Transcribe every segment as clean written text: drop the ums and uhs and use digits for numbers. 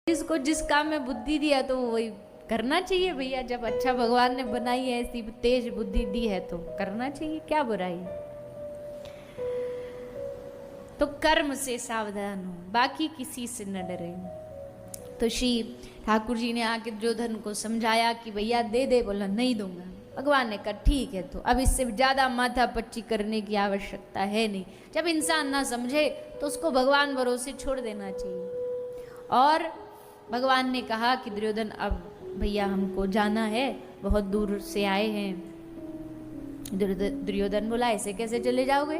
जिसको जिस काम में बुद्धि दिया तो वही करना चाहिए भैया। जब अच्छा भगवान ने बनाई है, ऐसी तेज बुद्धि दी है तो करना चाहिए, क्या बुराई है। तो कर्म से सावधान हो, बाकी किसी से न डरे। तो श्री ठाकुर जी ने आके दुर्योधन को समझाया कि भैया दे दे, बोला नहीं दूंगा। भगवान ने कहा ठीक है, तो अब इससे ज्यादा माथा पच्ची करने की आवश्यकता है नहीं। जब इंसान ना समझे तो उसको भगवान भरोसे छोड़ देना चाहिए। और भगवान ने कहा कि दुर्योधन अब भैया हमको जाना है, बहुत दूर से आए हैं। दुर्योधन बोला ऐसे कैसे चले जाओगे,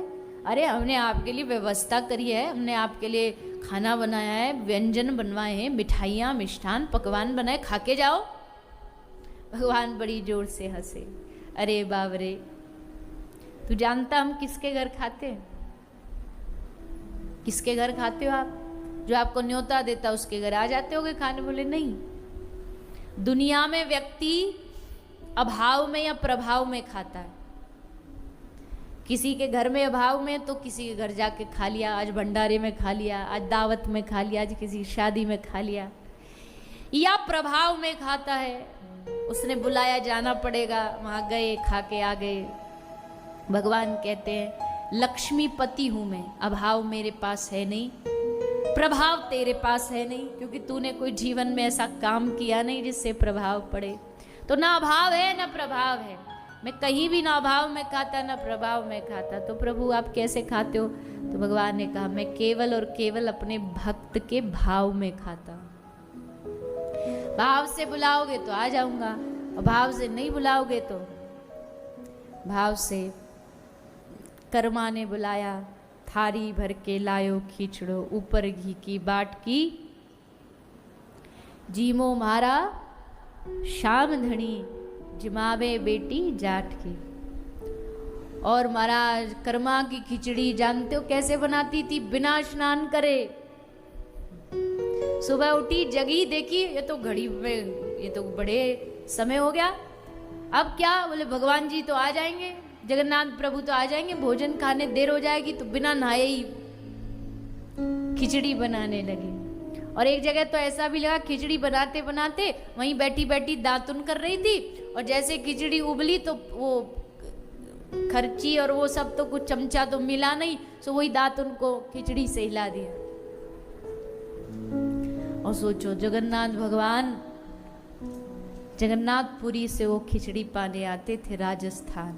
अरे हमने आपके लिए व्यवस्था करी है, हमने आपके लिए खाना बनाया है, व्यंजन बनवाए हैं, मिठाइयाँ मिष्ठान पकवान बनाए, खा के जाओ। भगवान बड़ी जोर से हंसे, अरे बाबरे, तू जानता हम किसके घर खाते हैं? किसके घर खाते हो आप? जो आपको न्योता देता उसके घर आ जाते होगे खाने? बोले नहीं। दुनिया में व्यक्ति अभाव में या प्रभाव में खाता है। किसी के घर में अभाव में तो किसी के घर जाके खा लिया, आज भंडारे में खा लिया, आज दावत में खा लिया, आज किसी शादी में खा लिया। या प्रभाव में खाता है, उसने बुलाया जाना पड़ेगा, वहां गए, खा के आ गए। भगवान कहते हैं लक्ष्मीपति हूं मैं, अभाव मेरे पास है नहीं, प्रभाव तेरे पास है नहीं, क्योंकि तूने कोई जीवन में ऐसा काम किया नहीं जिससे प्रभाव पड़े। तो ना अभाव है ना प्रभाव है। मैं कहीं भी ना अभाव में खाता ना प्रभाव में खाता। तो प्रभु आप कैसे खाते हो? तो भगवान ने कहा मैं केवल और केवल अपने भक्त के भाव में खाता हूं। भाव से बुलाओगे तो आ जाऊंगा, और भाव से नहीं बुलाओगे तो। भाव से कर्मा ने बुलाया, थारी भर के लायो खींचड़ो, ऊपर घी की बाट की, जीमो मारा शाम धनी, जिमावे बेटी जाट की। और महाराज कर्मा की खिचड़ी जानते हो कैसे बनाती थी? बिना स्नान करे। सुबह उठी, जगी, देखी ये तो घड़ी में, ये तो बड़े समय हो गया, अब क्या? बोले भगवान जी तो आ जाएंगे, जगन्नाथ प्रभु तो आ जाएंगे, भोजन खाने देर हो जाएगी। तो बिना नहाए ही खिचड़ी बनाने लगी। और एक जगह तो ऐसा भी लगा खिचड़ी बनाते बनाते वहीं बैठी बैठी दातुन कर रही थी, और जैसे खिचड़ी उबली तो वो खर्ची और वो सब तो कुछ चमचा तो मिला नहीं, सो वही दातुन को खिचड़ी से हिला दिया। और सोचो जगन्नाथ भगवान जगन्नाथपुरी से वो खिचड़ी पाने आते थे राजस्थान।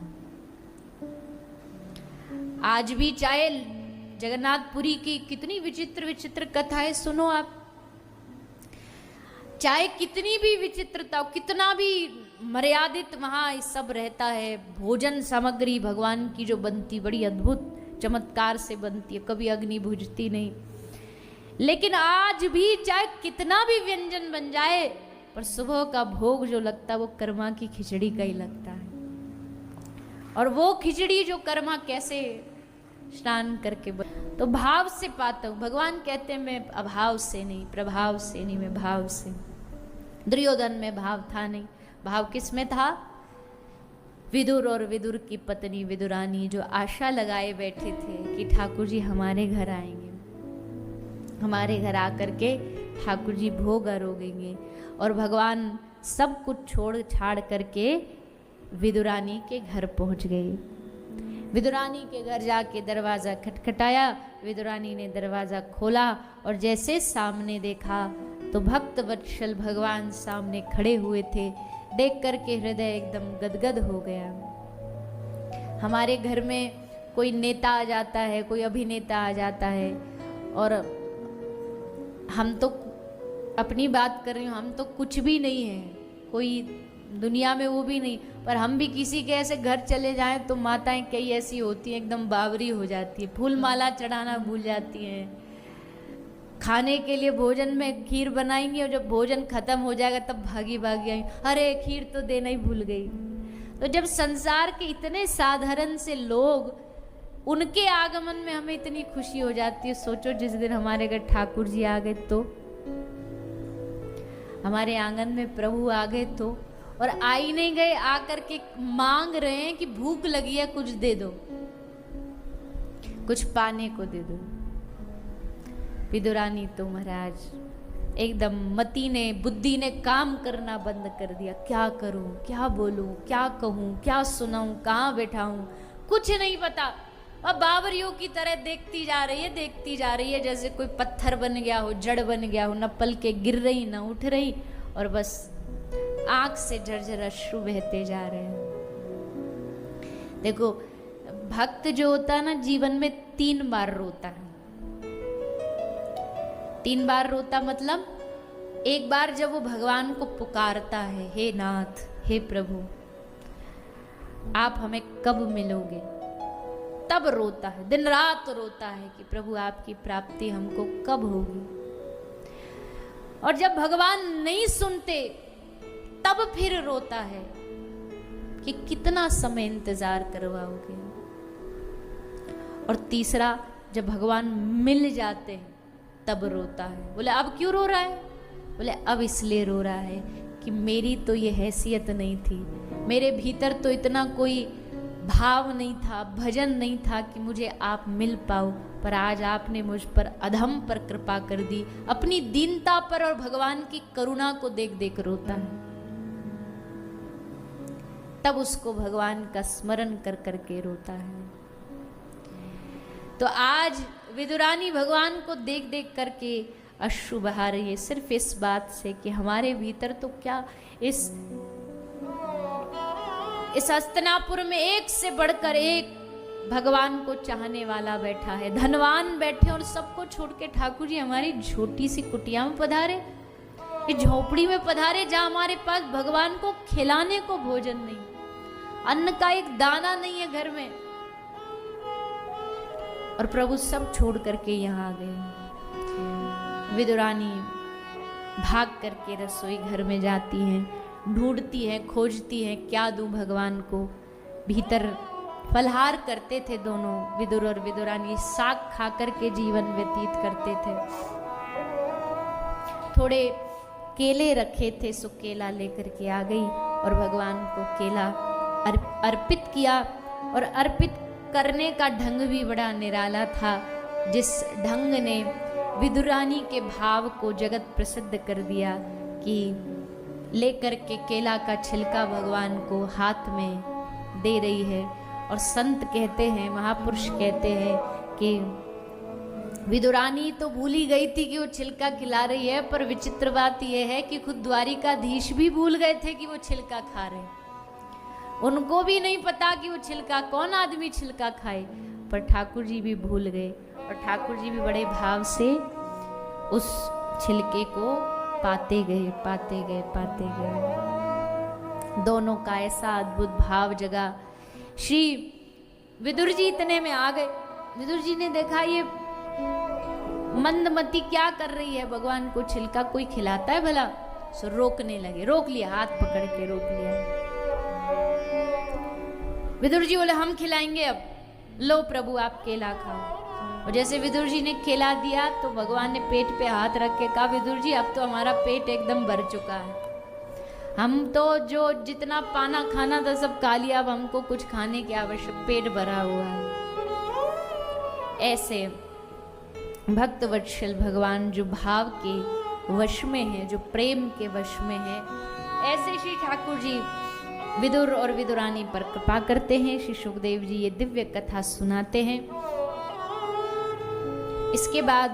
आज भी चाहे जगन्नाथपुरी की कितनी विचित्र विचित्र कथाएं सुनो आप, चाहे कितनी भी विचित्रता हो, कितना भी मर्यादित वहां सब रहता है, भोजन सामग्री भगवान की जो बनती बड़ी अद्भुत चमत्कार से बनती है, कभी अग्नि बुझती नहीं। लेकिन आज भी चाहे कितना भी व्यंजन बन जाए, पर सुबह का भोग जो लगता है वो कर्मा की खिचड़ी का ही लगता है। और वो खिचड़ी जो कर्मा कैसे स्नान करके तो भाव से पाता हूं। भगवान कहते हैं मैं अभाव से नहीं, प्रभाव से नहीं, मैं भाव से। दुर्योधन में भाव था नहीं। भाव किस में था? विदुर और विदुर की पत्नी विदुरानी जो आशा लगाए बैठे थे कि ठाकुर जी हमारे घर आएंगे, हमारे घर आकर के ठाकुर जी भोग आरोगेंगे। और भगवान सब कुछ छोड़ छाड़ करके विदुरानी के घर पहुंच गए। विदुरानी के घर जाके दरवाज़ा खटखटाया, विदुरानी ने दरवाज़ा खोला और जैसे सामने देखा तो भक्त वत्सल भगवान सामने खड़े हुए थे। देख करके हृदय एकदम गदगद हो गया। हमारे घर में कोई नेता आ जाता है, कोई अभिनेता आ जाता है, और हम तो अपनी बात कर रही हूँ, हम तो कुछ भी नहीं है, कोई दुनिया में वो भी नहीं, पर हम भी किसी के ऐसे घर चले जाएं तो माताएं कई ऐसी होती हैं एकदम बावरी हो जाती है, फूल माला चढ़ाना भूल जाती हैं। खाने के लिए भोजन में खीर बनाएंगी और जब भोजन खत्म हो जाएगा तब भागी भागी आई, अरे खीर तो देना ही भूल गई। तो जब संसार के इतने साधारण से लोग, उनके आगमन में हमें इतनी खुशी हो जाती है। सोचो जिस दिन हमारे घर ठाकुर जी आ गए तो, हमारे आंगन में प्रभु आ गए तो, और आ ही नहीं गए, आकर के मांग रहे हैं कि भूख लगी है कुछ दे दो, कुछ पाने को दे दो। विदुरानी तो महाराज एकदम मति ने, बुद्धि ने काम करना बंद कर दिया। क्या करूं, क्या बोलूं, क्या कहूं, क्या सुनाऊं, कहाँ बैठाऊं, कुछ नहीं पता। अब बावरियों की तरह देखती जा रही है, देखती जा रही है, जैसे कोई पत्थर बन गया हो, जड़ बन गया हो, न पल के गिर रही न उठ रही, और बस आंख से झरझर अश्रु बहते जा रहे हैं। देखो, भक्त जो होता है ना, जीवन में 3 बार रोता है। 3 बार रोता मतलब, एक बार जब वो भगवान को पुकारता है, हे नाथ, हे प्रभु, आप हमें कब मिलोगे, तब रोता है, दिन रात रोता है कि प्रभु आपकी प्राप्ति हमको कब होगी। और जब भगवान नहीं सुनते तब फिर रोता है कि कितना समय इंतजार करवाओगे। और तीसरा, जब भगवान मिल जाते हैं तब रोता है। बोले अब क्यों रो रहा है? बोले अब इसलिए रो रहा है कि मेरी तो ये हैसियत नहीं थी, मेरे भीतर तो इतना कोई भाव नहीं था, भजन नहीं था कि मुझे आप मिल पाओ, पर आज आपने मुझ पर, अधम पर कृपा कर दी। अपनी दीनता पर और भगवान की करुणा को देख देख रोता है। तब उसको भगवान का स्मरण कर करके रोता है। तो आज विदुरानी भगवान को देख देख करके अश्रु बहा रही है, सिर्फ इस बात से कि हमारे भीतर तो क्या इस हस्तिनापुर में एक से बढ़कर एक भगवान को चाहने वाला बैठा है। धनवान बैठे और सबको छोड़ के ठाकुर जी हमारी छोटी सी कुटिया में पधारे, इस झोपड़ी में पधारे, जहां हमारे पास भगवान को खिलाने को भोजन नहीं, अन्न का एक दाना नहीं है घर में, और प्रभु सब छोड़ करके यहाँ आ गए। विदुरानी भाग करके रसोई घर में जाती हैं, ढूंढती हैं, खोजती हैं, क्या दूं भगवान को। भीतर फलहार करते थे दोनों, विदुर और विदुरानी साग खा करके जीवन व्यतीत करते थे। थोड़े केले रखे थे, सो केला लेकर के आ गई और भगवान को केला अर्पित किया। और अर्पित करने का ढंग भी बड़ा निराला था, जिस ढंग ने विदुरानी के भाव को जगत प्रसिद्ध कर दिया कि लेकर के केला का छिलका भगवान को हाथ में दे रही है। और संत कहते हैं, महापुरुष कहते हैं कि विदुरानी तो भूल ही गई थी कि वो छिलका खिला रही है, पर विचित्र बात यह है कि खुद द्वारिकाधीश भी भूल गए थे कि वो छिलका खा रहे। उनको भी नहीं पता कि वो छिलका, कौन आदमी छिलका खाए, पर ठाकुर जी भी भूल गए। और ठाकुर जी भी बड़े भाव से उस छिलके को पाते गए, पाते गए, पाते गए। दोनों का ऐसा अद्भुत भाव जगा। श्री विदुर जी इतने में आ गए। विदुर जी ने देखा ये मंदमती क्या कर रही है, भगवान को छिलका कोई खिलाता है भला? सो रोकने लगे, रोक लिया, हाथ पकड़ के रोक लिया। विदुर जी बोले हम खिलाएंगे, अब लो प्रभु आप केला खाओ। और जैसे विदुर जी ने केला दिया तो भगवान ने पेट पे हाथ रख के कहा, विदुर जी अब तो हमारा पेट एकदम भर चुका है, हम तो जो जितना पाना खाना था सब खा लिया, अब हमको कुछ खाने की आवश्यक, पेट भरा हुआ है। ऐसे भक्त वत्सल भगवान जो भाव के वश में है, जो प्रेम के वश में है, ऐसे श्री ठाकुर जी विदुर और विदुरानी पर कृपा करते हैं। श्री सुखदेव जी ये दिव्य कथा सुनाते हैं। इसके बाद